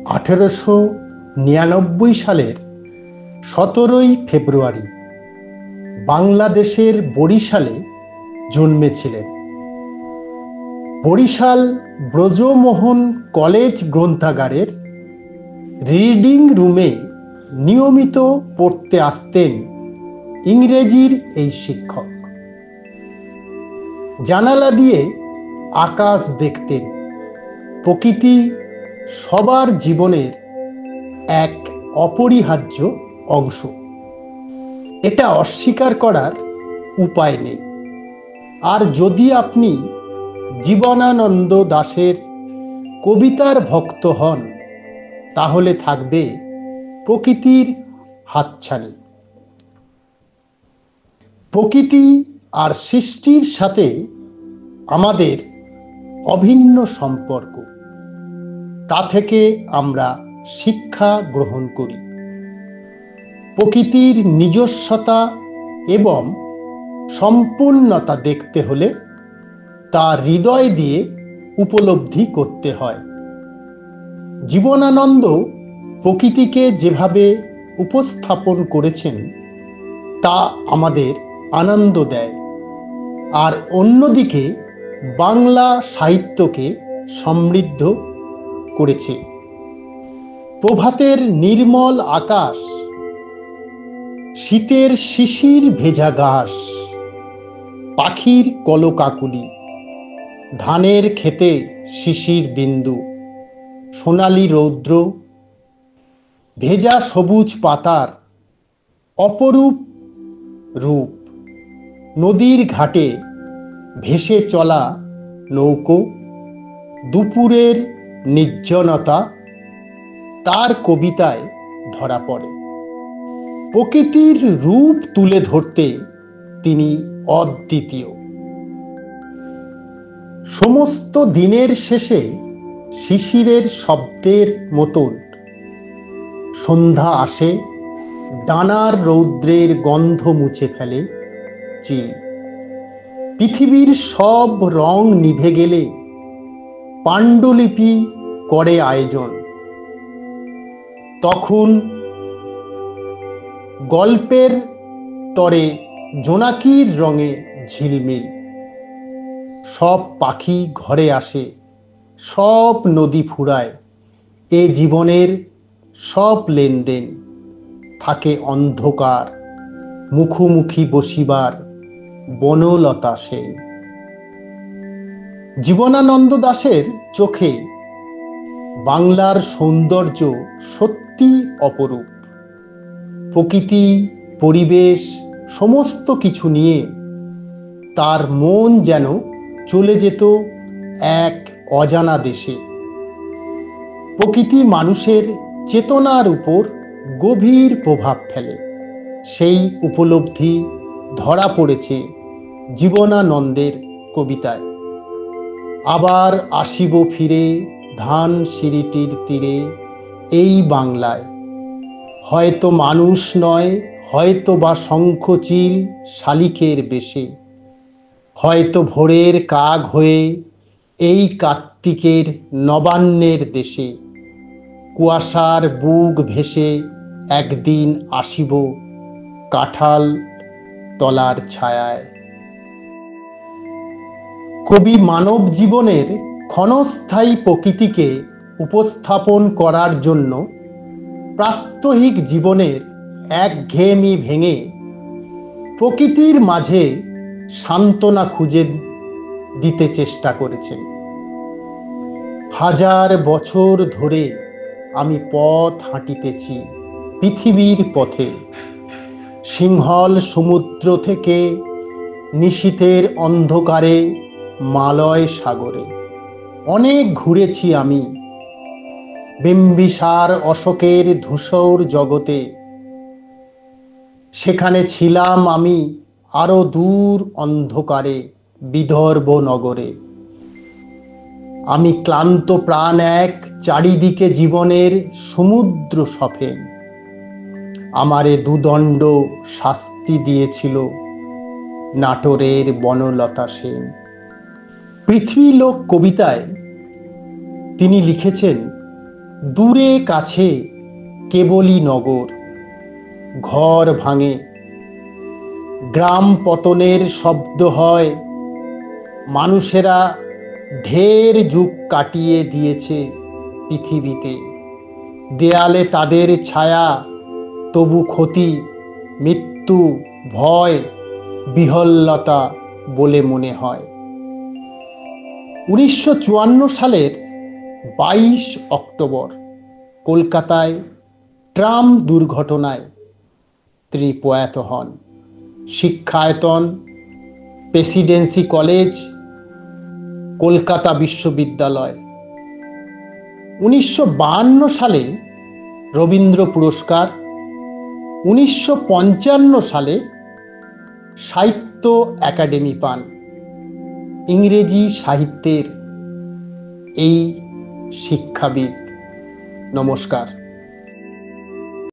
1899 সালের 17ই ফেব্রুয়ারি বাংলাদেশের বরিশালে জন্মেছিলেন। বরিশাল ব্রজমোহন কলেজ গ্রন্থাগারের রিডিং রুমে নিয়মিত পড়তে আসতেন ইংরেজির এই শিক্ষক। জানালা দিয়ে আকাশ দেখতেন। প্রকৃতি সবার জীবনের এক অপরিহার্য অংশ, এটা অস্বীকার করার উপায় নেই। আর যদি আপনি জীবনানন্দ দাশের কবিতার ভক্ত হন, তাহলে থাকবে প্রকৃতির হাতছানি। প্রকৃতি আর সৃষ্টির সাথে আমাদের অভিন্ন সম্পর্ক, তা থেকে আমরা শিক্ষা গ্রহণ করি। প্রকৃতির নিজস্বতা এবং সম্পূর্ণতা দেখতে হলে তা হৃদয় দিয়ে উপলব্ধি করতে হয়। জীবনানন্দ প্রকৃতিকে যেভাবে উপস্থাপন করেছেন, তা আমাদের আনন্দ দেয়, আর অন্যদিকে বাংলা সাহিত্যকে সমৃদ্ধ করেছে। প্রভাতের নির্মল আকাশ, শীতের শিশির ভেজা ঘাস, পাখির কলকাকুলি, ধানের ক্ষেতে শিশির বিন্দু, সোনালি রৌদ্র, ভেজা সবুজ পাতার অপরূপ রূপ, নদীর ঘাটে ভেসে চলা নৌকো, দুপুরের নির্জনতা তার কবিতায় ধরা পড়ে। প্রকৃতির রূপ তুলে ধরতে তিনি অদ্বিতীয়। সমস্ত দিনের শেষে শিশিরের শব্দের মতন সন্ধ্যা আসে, ডানার রৌদ্রের গন্ধ মুছে ফেলে চিল। পৃথিবীর সব রং নিভে গেলে পাণ্ডুলিপি করে আয়োজন। তখন গল্পের তরে জোনাকির রঙে ঝিলমিল। সব পাখি ঘরে আসে, সব নদী ফুরায়। এ জীবনের সব লেনদেন থাকে অন্ধকার, মুখোমুখি বসিবার বনলতা সেন। জীবনানন্দ দাশের চোখে বাংলার সৌন্দর্য সত্যি অপরূপ। প্রকৃতি, পরিবেশ, সমস্ত কিছু নিয়ে তার মন যেন চলে যেত এক অজানা দেশে। প্রকৃতি মানুষের চেতনার উপর গভীর প্রভাব ফেলে, সেই উপলব্ধি ধরা পড়েছে জীবনানন্দের কবিতায়। আবার আসিব ফিরে ধান সিঁড়িটির তীরে এই বাংলায়, হয়তো মানুষ নয়, হয়তো বা শঙ্খচিল শালিকের বেশে, হয়তো ভোরের কাক হয়ে এই কার্তিকের নবান্নের দেশে। কুয়াশার বুক ভেসে একদিন আসিব কাঁঠাল তলার ছায়ায়। কবি মানব জীবনের ক্ষণস্থায়ী প্রকৃতিকে উপস্থাপন করার জন্য প্রাত্যহিক জীবনের একঘেয়েমি ভেঙে প্রকৃতির মাঝে সান্ত্বনা খুঁজে দিতে চেষ্টা করেছেন। হাজার বছর ধরে আমি পথ হাঁটিতেছি পৃথিবীর পথে, সিংহল সমুদ্র থেকে নিশীথের অন্ধকারে মালয় সাগরে। অনেক ঘুরেছি আমি বিম্বিসার অশোকের ধূসর জগতে, সেখানে ছিলাম আমি আরো দূর অন্ধকারে বিদর্ভ নগরে। আমি ক্লান্ত প্রাণ এক, চারিদিকে জীবনের সমুদ্র সফেন। আমারে দুদণ্ড শাস্তি দিয়েছিল নাটোরের বনলতা সেন। পৃথিবীলোক কবিতায় তিনি লিখেছেন, দূরে কাছে কেবলই নগর, ঘর ভাঙে, গ্রাম পতনের শব্দ হয়। মানুষেরা ঢের যুগ কাটিয়ে দিয়েছে পৃথিবীতে, দেয়ালে তাদের ছায়া, তবু ক্ষতি, মৃত্যু, ভয়, বিহ্বলতা বলে মনে হয়। 1954 সালের 22 অক্টোবর কলকাতায় ট্রাম দুর্ঘটনায় তিনি প্রয়াত হন। শিক্ষায়তন, প্রেসিডেন্সি কলেজ, কলকাতা বিশ্ববিদ্যালয়। 1952 সালে রবীন্দ্র পুরস্কার, 1955 সালে সাহিত্য একাডেমি পান। ইংরেজি সাহিত্যের এই শিক্ষাবিদ। নমস্কার।